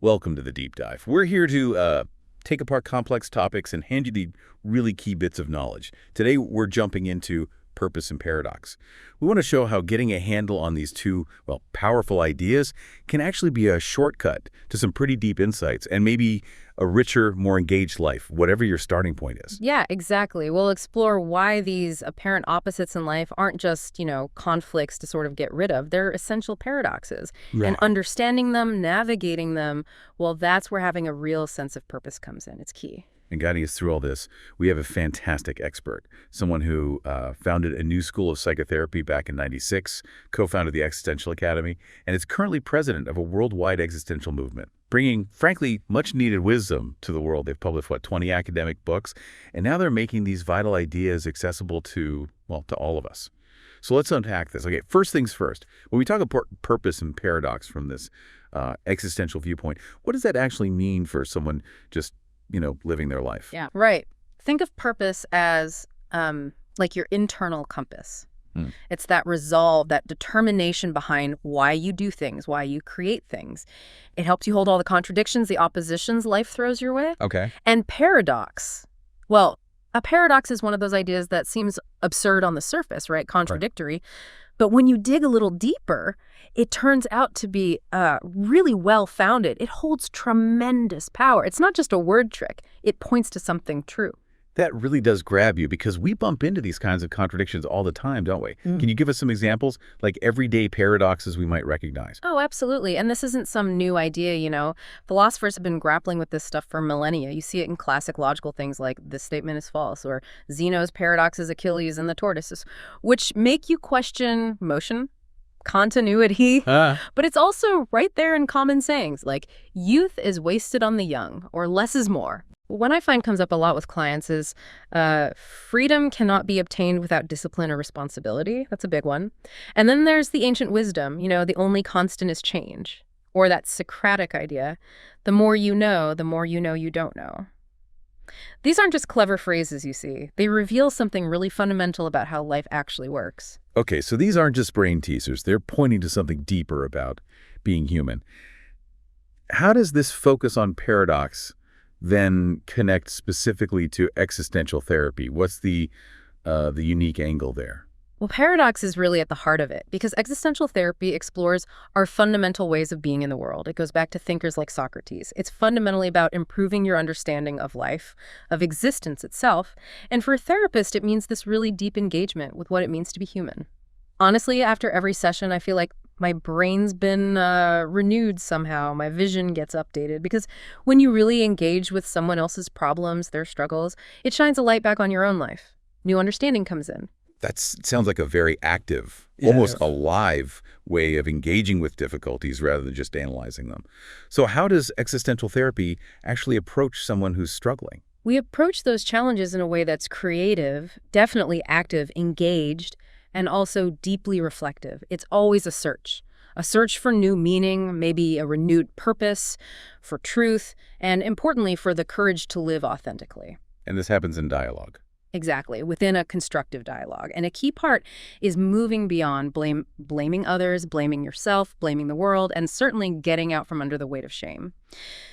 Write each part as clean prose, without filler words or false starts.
Welcome to the Deep Dive. We're here to take apart complex topics and hand you the really key bits of knowledge. Today, we're jumping into purpose and paradox. We want to show how getting a handle on these two, well, powerful ideas can actually be a shortcut to some pretty deep insights and maybe a richer, more engaged life, whatever your starting point is. Yeah, exactly. We'll explore why these apparent opposites in life aren't just, conflicts to sort of get rid of. They're essential paradoxes. Right. And understanding them, navigating them, well, that's where having a real sense of purpose comes in. It's key. And guiding us through all this, we have a fantastic expert, someone who founded a new school of psychotherapy back in '96, co-founded the Existential Academy, and is currently president of a worldwide existential movement, bringing, frankly, much-needed wisdom to the world. They've published, 20 academic books, and now they're making these vital ideas accessible to, to all of us. So let's unpack this. Okay, first things first. When we talk about purpose and paradox from this existential viewpoint, what does that actually mean for someone just living their life? Yeah, right. Think of purpose as like your internal compass. It's that resolve, that determination behind why you do things, why you create things. It helps you hold all the contradictions, the oppositions life throws your way. Okay. And paradox. Well, a paradox is one of those ideas that seems absurd on the surface, right? Contradictory. Right. But when you dig a little deeper, it turns out to be really well-founded. It holds tremendous power. It's not just a word trick. It points to something true. That really does grab you because we bump into these kinds of contradictions all the time, don't we? Can you give us some examples, like everyday paradoxes we might recognize? Oh, absolutely. And this isn't some new idea, Philosophers have been grappling with this stuff for millennia. You see it in classic logical things like this statement is false, or Zeno's paradoxes, Achilles and the tortoises, which make you question motion, continuity, but it's also right there in common sayings like youth is wasted on the young, or less is more. One I find comes up a lot with clients is freedom cannot be obtained without discipline or responsibility. That's a big one. And then there's the ancient wisdom, the only constant is change. Or that Socratic idea, the more you know you don't know. These aren't just clever phrases, you see. They reveal something really fundamental about how life actually works. Okay, so these aren't just brain teasers. They're pointing to something deeper about being human. How does this focus on paradox then connect specifically to existential therapy? What's the unique angle there? Well, paradox is really at the heart of it because existential therapy explores our fundamental ways of being in the world. It goes back to thinkers like Socrates. It's fundamentally about improving your understanding of life, of existence itself. And for a therapist, it means this really deep engagement with what it means to be human. Honestly, after every session, I feel like my brain's been renewed somehow. My vision gets updated because when you really engage with someone else's problems, their struggles, it shines a light back on your own life. New understanding comes in. That sounds like a very active, almost alive way of engaging with difficulties rather than just analyzing them. So how does existential therapy actually approach someone who's struggling? We approach those challenges in a way that's creative, definitely active, engaged, and also deeply reflective. It's always a search for new meaning, maybe a renewed purpose, for truth, and importantly, for the courage to live authentically. And this happens in dialogue. Exactly, within a constructive dialogue. And a key part is moving beyond blaming others, blaming yourself, blaming the world, and certainly getting out from under the weight of shame.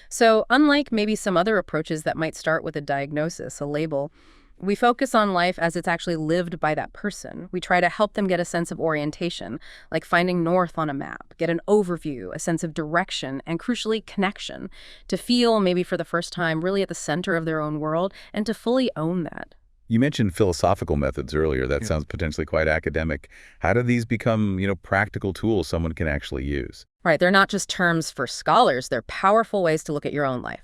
So unlike maybe some other approaches that might start with a diagnosis, a label, we focus on life as it's actually lived by that person. We try to help them get a sense of orientation, like finding north on a map, get an overview, a sense of direction, and crucially, connection, to feel maybe for the first time really at the center of their own world and to fully own that. You mentioned philosophical methods earlier. That sounds potentially quite academic. How do these become, practical tools someone can actually use? Right. They're not just terms for scholars. They're powerful ways to look at your own life.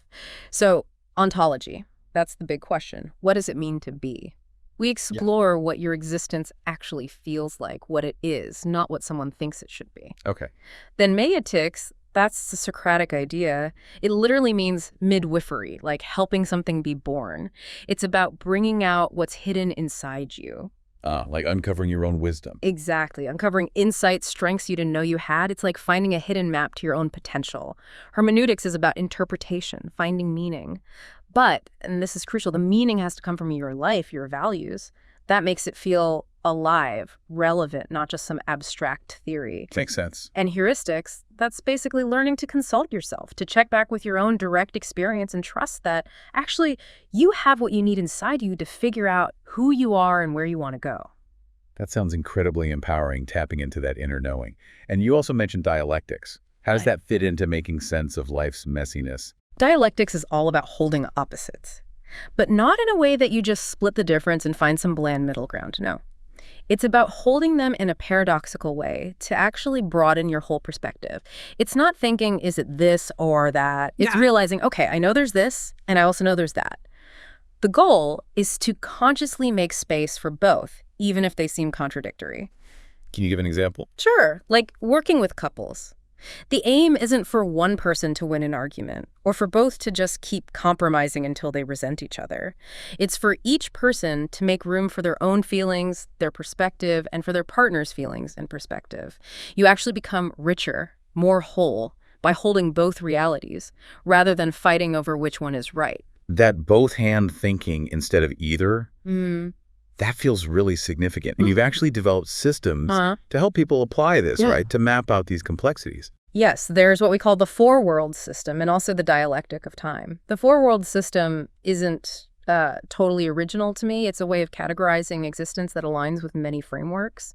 So, ontology. That's the big question. What does it mean to be? We explore what your existence actually feels like, what it is, not what someone thinks it should be. Okay. Then meietics, that's the Socratic idea. It literally means midwifery, like helping something be born. It's about bringing out what's hidden inside you. Like uncovering your own wisdom. Exactly. Uncovering insights, strengths you didn't know you had. It's like finding a hidden map to your own potential. Hermeneutics is about interpretation, finding meaning. But, and this is crucial, the meaning has to come from your life, your values. That makes it feel alive, relevant, not just some abstract theory. Makes sense. And heuristics, that's basically learning to consult yourself, to check back with your own direct experience and trust that actually you have what you need inside you to figure out who you are and where you want to go. That sounds incredibly empowering, tapping into that inner knowing. And you also mentioned dialectics. How does that fit into making sense of life's messiness? Dialectics is all about holding opposites, but not in a way that you just split the difference and find some bland middle ground, no. It's about holding them in a paradoxical way to actually broaden your whole perspective. It's not thinking, is it this or that? It's realizing, okay, I know there's this, and I also know there's that. The goal is to consciously make space for both, even if they seem contradictory. Can you give an example? Sure, like working with couples. The aim isn't for one person to win an argument, or for both to just keep compromising until they resent each other. It's for each person to make room for their own feelings, their perspective, and for their partner's feelings and perspective. You actually become richer, more whole, by holding both realities, rather than fighting over which one is right. That both-hand thinking instead of either, that feels really significant. And you've actually developed systems to help people apply this, right? To map out these complexities. Yes, there's what we call the four worlds system and also the dialectic of time. The four worlds system isn't totally original to me. It's a way of categorizing existence that aligns with many frameworks,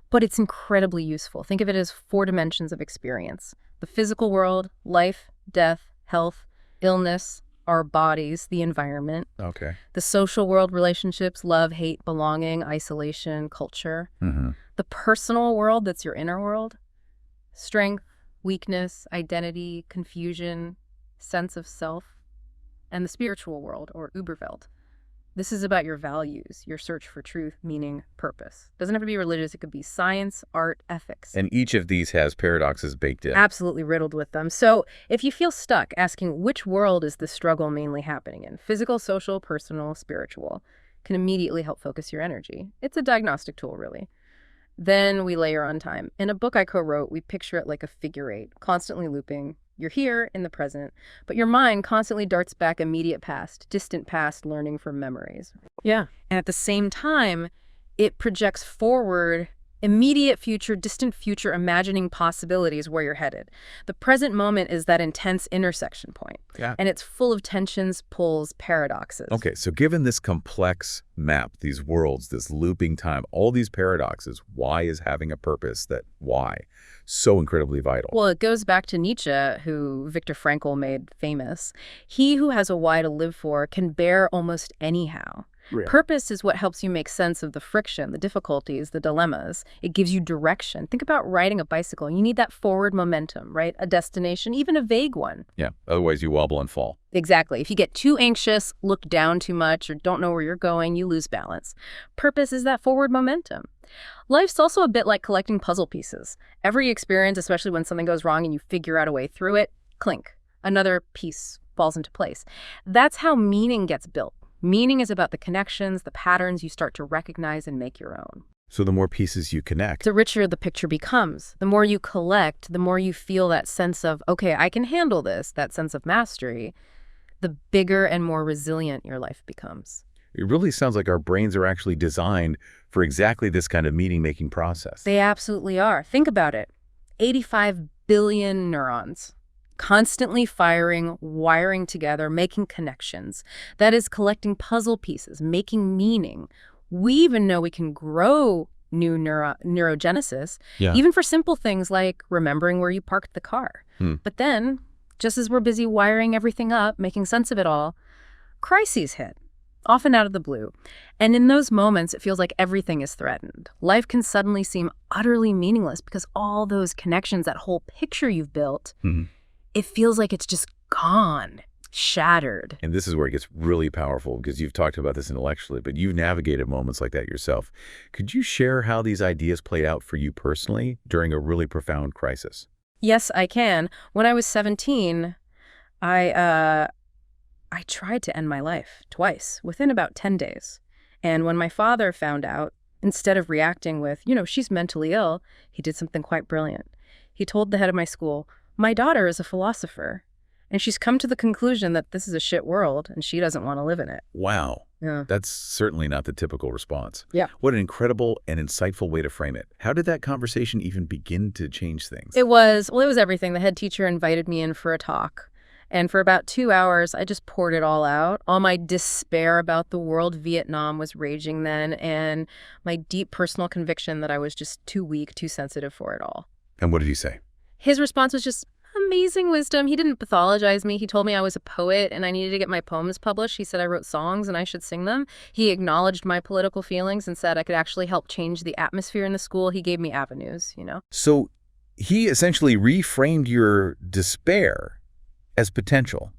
but it's incredibly useful. Think of it as 4 dimensions of experience: the physical world, life, death, health, illness, our bodies, the environment. Okay. The social world, relationships, love, hate, belonging, isolation, culture. The personal world, that's your inner world. Strength, weakness, identity, confusion, sense of self. And the spiritual world, or Überwelt. This is about your values, your search for truth, meaning, purpose. Doesn't have to be religious. It could be science, art, ethics. And each of these has paradoxes baked in. Absolutely riddled with them. So if you feel stuck asking which world is the struggle mainly happening in, physical, social, personal, spiritual, can immediately help focus your energy. It's a diagnostic tool, really. Then we layer on time. In a book I co-wrote, we picture it like a figure 8, constantly looping. You're here in the present, but your mind constantly darts back immediate past, distant past, learning from memories. Yeah. And at the same time, it projects forward immediate future, distant future, imagining possibilities where you're headed. The present moment is that intense intersection point. Yeah. And it's full of tensions, pulls, paradoxes. Okay, so given this complex map, these worlds, this looping time, all these paradoxes, why is having a purpose that why so incredibly vital? Well, it goes back to Nietzsche, who Viktor Frankl made famous. He who has a why to live for can bear almost anyhow. Real. Purpose is what helps you make sense of the friction, the difficulties, the dilemmas. It gives you direction. Think about riding a bicycle. You need that forward momentum, right? A destination, even a vague one. Yeah, otherwise you wobble and fall. Exactly. If you get too anxious, look down too much, or don't know where you're going, you lose balance. Purpose is that forward momentum. Life's also a bit like collecting puzzle pieces. Every experience, especially when something goes wrong and you figure out a way through it, clink, another piece falls into place. That's how meaning gets built. Meaning is about the connections, the patterns you start to recognize and make your own. So the more pieces you connect. The richer the picture becomes. The more you collect, the more you feel that sense of, okay, I can handle this, that sense of mastery, the bigger and more resilient your life becomes. It really sounds like our brains are actually designed for exactly this kind of meaning-making process. They absolutely are. Think about it. 85 billion neurons. Constantly firing, wiring together, making connections. That is collecting puzzle pieces, making meaning. We even know we can grow new neurogenesis, even for simple things like remembering where you parked the car. But then, just as we're busy wiring everything up, making sense of it all, crises hit, often out of the blue. And in those moments, it feels like everything is threatened. Life can suddenly seem utterly meaningless because all those connections, that whole picture you've built, it feels like it's just gone, shattered. And this is where it gets really powerful because you've talked about this intellectually, but you've navigated moments like that yourself. Could you share how these ideas played out for you personally during a really profound crisis? Yes, I can. When I was 17, I tried to end my life twice within about 10 days. And when my father found out, instead of reacting with, she's mentally ill, he did something quite brilliant. He told the head of my school, my daughter is a philosopher, and she's come to the conclusion that this is a shit world, and she doesn't want to live in it. Wow. Yeah. That's certainly not the typical response. Yeah. What an incredible and insightful way to frame it. How did that conversation even begin to change things? It was everything. The head teacher invited me in for a talk. And for about 2 hours, I just poured it all out. All my despair about the world. Vietnam was raging then, and my deep personal conviction that I was just too weak, too sensitive for it all. And what did he say? His response was just amazing wisdom. He didn't pathologize me. He told me I was a poet and I needed to get my poems published. He said I wrote songs and I should sing them. He acknowledged my political feelings and said I could actually help change the atmosphere in the school. He gave me avenues, you know. So he essentially reframed your despair as potential.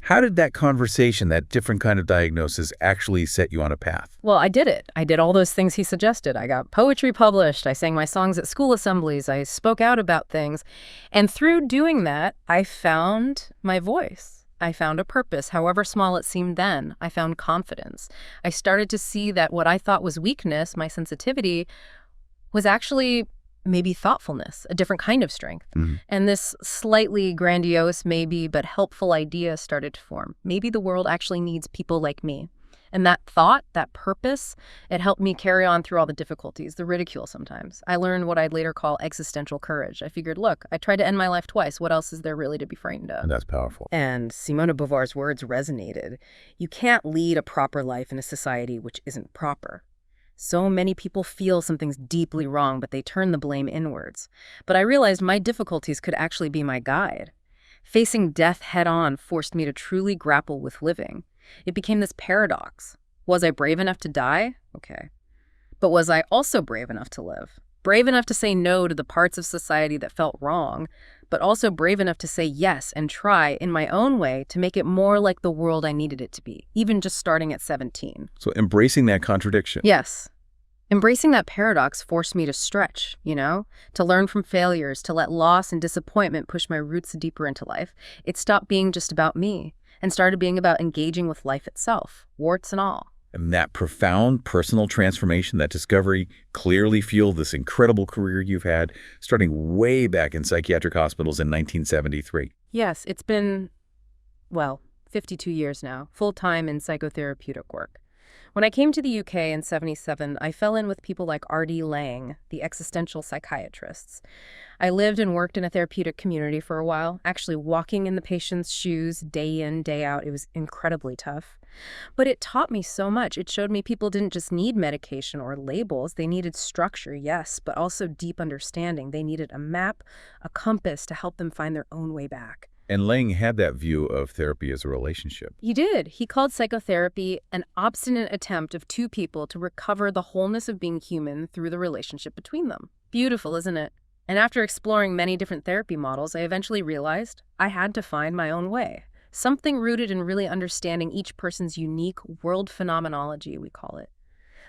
How did that conversation, that different kind of diagnosis, actually set you on a path? Well, I did it. I did all those things he suggested. I got poetry published. I sang my songs at school assemblies. I spoke out about things. And through doing that, I found my voice. I found a purpose, however small it seemed then. I found confidence. I started to see that what I thought was weakness, my sensitivity, was actually maybe thoughtfulness, a different kind of strength. And this slightly grandiose, maybe, but helpful idea started to form. Maybe the world actually needs people like me. And that thought, that purpose, it helped me carry on through all the difficulties, the ridicule sometimes. I learned what I'd later call existential courage. I figured, look, I tried to end my life twice. What else is there really to be frightened of? And that's powerful. And Simone de Beauvoir's words resonated. You can't lead a proper life in a society which isn't proper. So many people feel something's deeply wrong, but they turn the blame inwards. But I realized my difficulties could actually be my guide. Facing death head-on forced me to truly grapple with living. It became this paradox. Was I brave enough to die? Okay. But was I also brave enough to live? Brave enough to say no to the parts of society that felt wrong, but also brave enough to say yes and try in my own way to make it more like the world I needed it to be, even just starting at 17. So embracing that contradiction. Yes. Embracing that paradox forced me to stretch, you know, to learn from failures, to let loss and disappointment push my roots deeper into life. It stopped being just about me and started being about engaging with life itself, warts and all. And that profound personal transformation, that discovery, clearly fueled this incredible career you've had, starting way back in psychiatric hospitals in 1973. Yes, it's been, 52 years now, full-time in psychotherapeutic work. When I came to the UK in '77, I fell in with people like R.D. Laing, the existential psychiatrists. I lived and worked in a therapeutic community for a while, actually walking in the patient's shoes day in, day out. It was incredibly tough. But it taught me so much. It showed me people didn't just need medication or labels. They needed structure, yes, but also deep understanding. They needed a map, a compass to help them find their own way back. And Laing had that view of therapy as a relationship. He did. He called psychotherapy an obstinate attempt of two people to recover the wholeness of being human through the relationship between them. Beautiful, isn't it? And after exploring many different therapy models, I eventually realized I had to find my own way. Something rooted in really understanding each person's unique world phenomenology, we call it.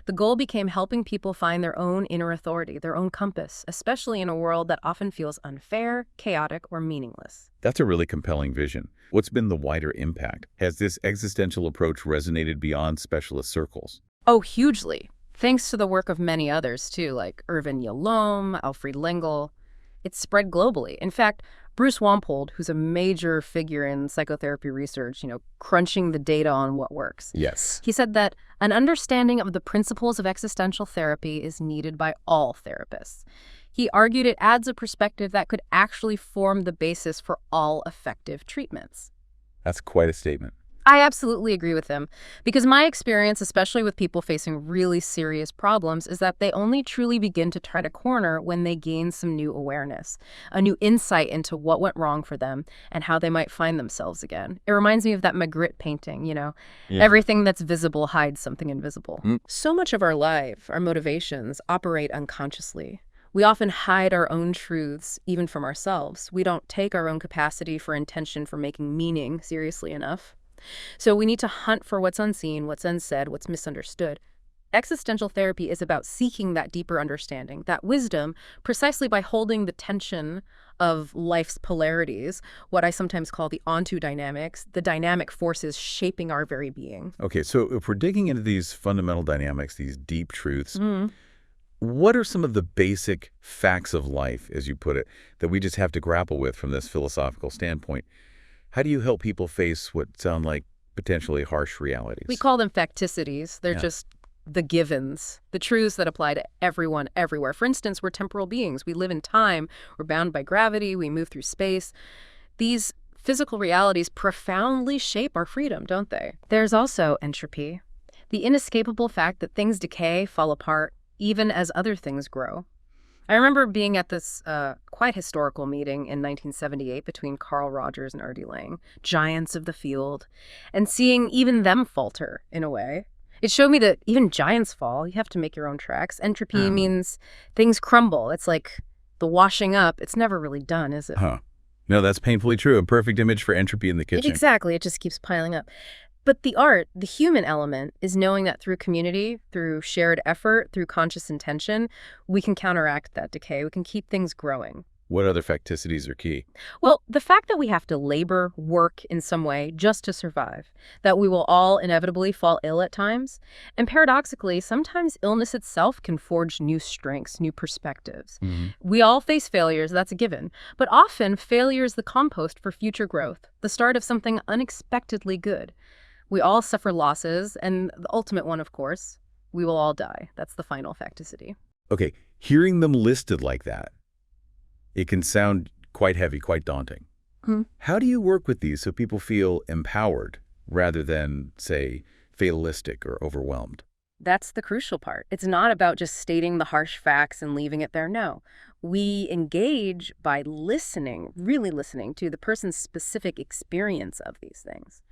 The goal became helping people find their own inner authority, their own compass, especially in a world that often feels unfair, chaotic, or meaningless. That's a really compelling vision. What's been the wider impact? Has this existential approach resonated beyond specialist circles? Oh, hugely. Thanks to the work of many others, too, like Irvin Yalom, Alfred Lengel. It's spread globally. In fact, Bruce Wampold, who's a major figure in psychotherapy research, crunching the data on what works. Yes. He said that an understanding of the principles of existential therapy is needed by all therapists. He argued it adds a perspective that could actually form the basis for all effective treatments. That's quite a statement. I absolutely agree with him, because my experience, especially with people facing really serious problems, is that they only truly begin to try to corner when they gain some new awareness, a new insight into what went wrong for them and how they might find themselves again. It reminds me of that Magritte painting, Everything that's visible hides something invisible. So much of our life, our motivations, operate unconsciously. We often hide our own truths, even from ourselves. We don't take our own capacity for intention, for making meaning seriously enough. So we need to hunt for what's unseen, what's unsaid, what's misunderstood. Existential therapy is about seeking that deeper understanding, that wisdom, precisely by holding the tension of life's polarities, what I sometimes call the onto dynamics, the dynamic forces shaping our very being. Okay, so if we're digging into these fundamental dynamics, these deep truths, what are some of the basic facts of life, as you put it, that we just have to grapple with from this philosophical standpoint? How do you help people face what sound like potentially harsh realities. We call them facticities. They're Yeah. just the givens, the truths that apply to everyone, everywhere. For instance, we're temporal beings. We live in time. We're bound by gravity. We move through space. These physical realities profoundly shape our freedom, don't they? There's also entropy, the inescapable fact that things decay, fall apart, even as other things grow. I remember being at this quite historical meeting in 1978 between Carl Rogers and Artie Lang, giants of the field, and seeing even them falter in a way. It showed me that even giants fall. You have to make your own tracks. Entropy means things crumble. It's like the washing up. It's never really done, is it? Huh. No, that's painfully true. A perfect image for entropy in the kitchen. Exactly. It just keeps piling up. But the art, the human element, is knowing that through community, through shared effort, through conscious intention, we can counteract that decay. We can keep things growing. What other facticities are key? Well, the fact that we have to labor, work in some way just to survive, that we will all inevitably fall ill at times, and paradoxically, sometimes illness itself can forge new strengths, new perspectives. We all face failures, that's a given, but often failure is the compost for future growth, the start of something unexpectedly good. We all suffer losses, and the ultimate one, of course, we will all die. That's the final facticity. Okay, hearing them listed like that, it can sound quite heavy, quite daunting. How do you work with these so people feel empowered rather than, say, fatalistic or overwhelmed? That's the crucial part. It's not about just stating the harsh facts and leaving it there. No. We engage by listening, really listening to the person's specific experience of these things.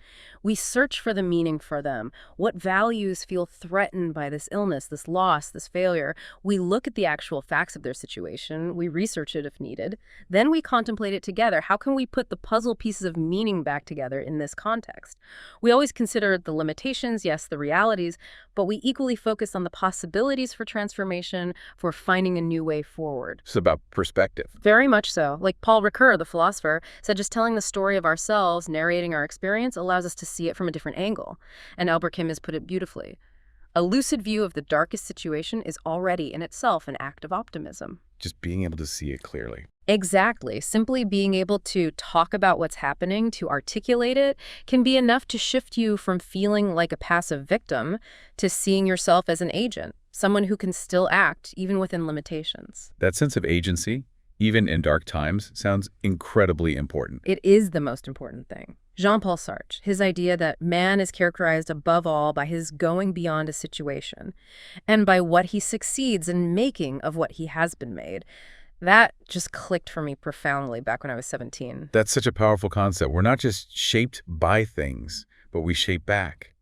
We search for the meaning for them. What values feel threatened by this illness, this loss, this failure? We look at the actual facts of their situation. We research it if needed. Then we contemplate it together. How can we put the puzzle pieces of meaning back together in this context? We always consider the limitations, yes, the realities, but we equally focus on the possibilities for transformation, for finding a new way forward. It's about perspective. Very much so. Like Paul Ricoeur, the philosopher, said just telling the story of ourselves, narrating our experience, allows us to see it from a different angle. And Albert Kim has put it beautifully. A lucid view of the darkest situation is already in itself an act of optimism. Just being able to see it clearly. Exactly. Simply being able to talk about what's happening, to articulate it, can be enough to shift you from feeling like a passive victim to seeing yourself as an agent, someone who can still act, even within limitations. That sense of agency, even in dark times, sounds incredibly important. It is the most important thing. Jean-Paul Sartre, his idea that man is characterized above all by his going beyond a situation and by what he succeeds in making of what he has been made. That just clicked for me profoundly back when I was 17. That's such a powerful concept. We're not just shaped by things, but we shape back.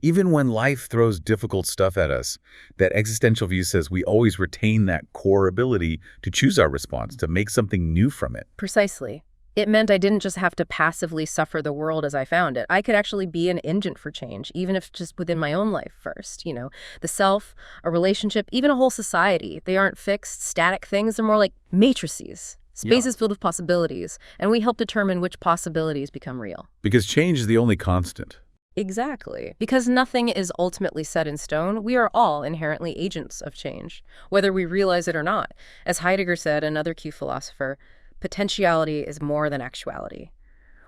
Even when life throws difficult stuff at us, that existential view says we always retain that core ability to choose our response, to make something new from it. Precisely. It meant I didn't just have to passively suffer the world as I found it. I could actually be an agent for change, even if just within my own life first. You know, the self, a relationship, even a whole society. They aren't fixed, static things. They're more like matrices, spaces filled with possibilities. And we help determine which possibilities become real. Because change is the only constant. Exactly. Because nothing is ultimately set in stone, we are all inherently agents of change, whether we realize it or not. As Heidegger said, another key philosopher, potentiality is more than actuality.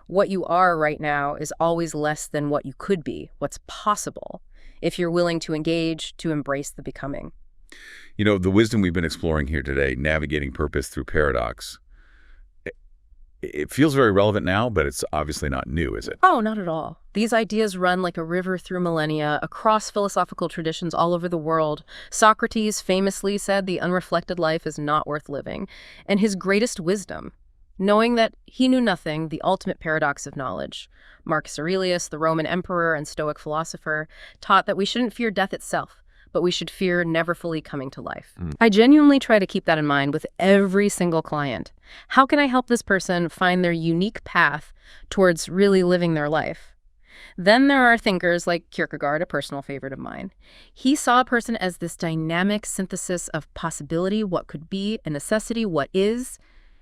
What you are right now is always less than what you could be, what's possible, if you're willing to engage, to embrace the becoming. You know, the wisdom we've been exploring here today, navigating purpose through paradox, it feels very relevant now, but it's obviously not new, is it? Oh, not at all. These ideas run like a river through millennia, across philosophical traditions all over the world. Socrates famously said the unreflected life is not worth living. And his greatest wisdom, knowing that he knew nothing, the ultimate paradox of knowledge. Marcus Aurelius, the Roman emperor and Stoic philosopher, taught that we shouldn't fear death itself, but we should fear never fully coming to life. I genuinely try to keep that in mind with every single client. How can I help this person find their unique path towards really living their life? Then there are thinkers like Kierkegaard, a personal favorite of mine. He saw a person as this dynamic synthesis of possibility, what could be, a necessity, what is.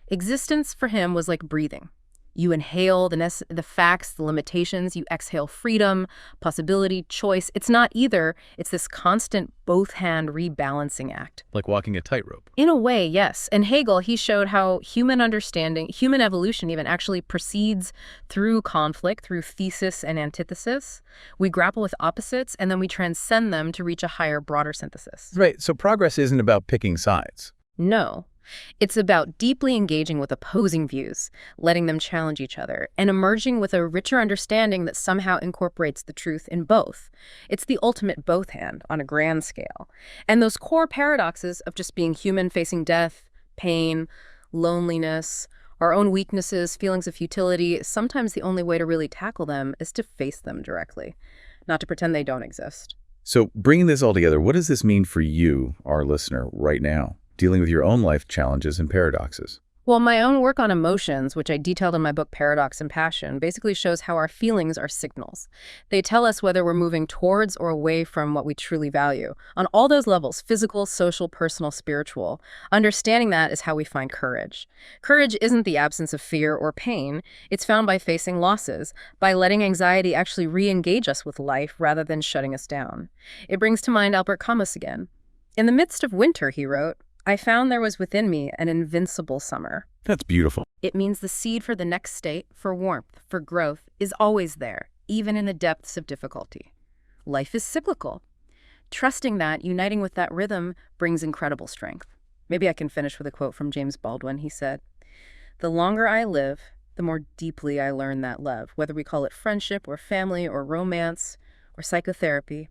Existence for him was like breathing. You inhale the facts, the limitations. You exhale freedom, possibility, choice. It's not either. It's this constant both-hand rebalancing act. Like walking a tightrope. In a way, yes. And Hegel, he showed how human understanding, human evolution even, actually proceeds through conflict, through thesis and antithesis. We grapple with opposites, and then we transcend them to reach a higher, broader synthesis. Right, so progress isn't about picking sides. No. It's about deeply engaging with opposing views, letting them challenge each other, and emerging with a richer understanding that somehow incorporates the truth in both. It's the ultimate both hand on a grand scale. And those core paradoxes of just being human facing death, pain, loneliness, our own weaknesses, feelings of futility, sometimes the only way to really tackle them is to face them directly, not to pretend they don't exist. So bringing this all together, what does this mean for you, our listener, right now, dealing with your own life challenges and paradoxes? Well, my own work on emotions, which I detailed in my book Paradox and Passion, basically shows how our feelings are signals. They tell us whether we're moving towards or away from what we truly value. On all those levels, physical, social, personal, spiritual, understanding that is how we find courage. Courage isn't the absence of fear or pain. It's found by facing losses, by letting anxiety actually re-engage us with life rather than shutting us down. It brings to mind Albert Camus again. In the midst of winter, he wrote, I found there was within me an invincible summer. That's beautiful. It means the seed for the next state, for warmth, for growth, is always there, even in the depths of difficulty. Life is cyclical. Trusting that, uniting with that rhythm, brings incredible strength. Maybe I can finish with a quote from James Baldwin. He said, "The longer I live, the more deeply I learn that love, whether we call it friendship or family or romance or psychotherapy,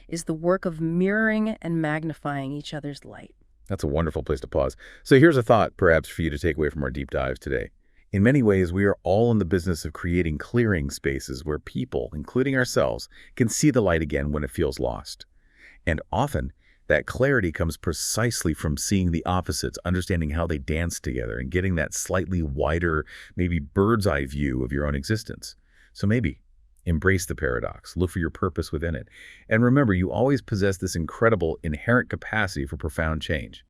is the work of mirroring and magnifying each other's light." That's a wonderful place to pause. So here's a thought, perhaps, for you to take away from our deep dives today. In many ways, we are all in the business of creating clearing spaces where people, including ourselves, can see the light again when it feels lost. And often, that clarity comes precisely from seeing the opposites, understanding how they dance together, and getting that slightly wider, maybe bird's eye view of your own existence. So maybe embrace the paradox, look for your purpose within it. And remember, you always possess this incredible inherent capacity for profound change.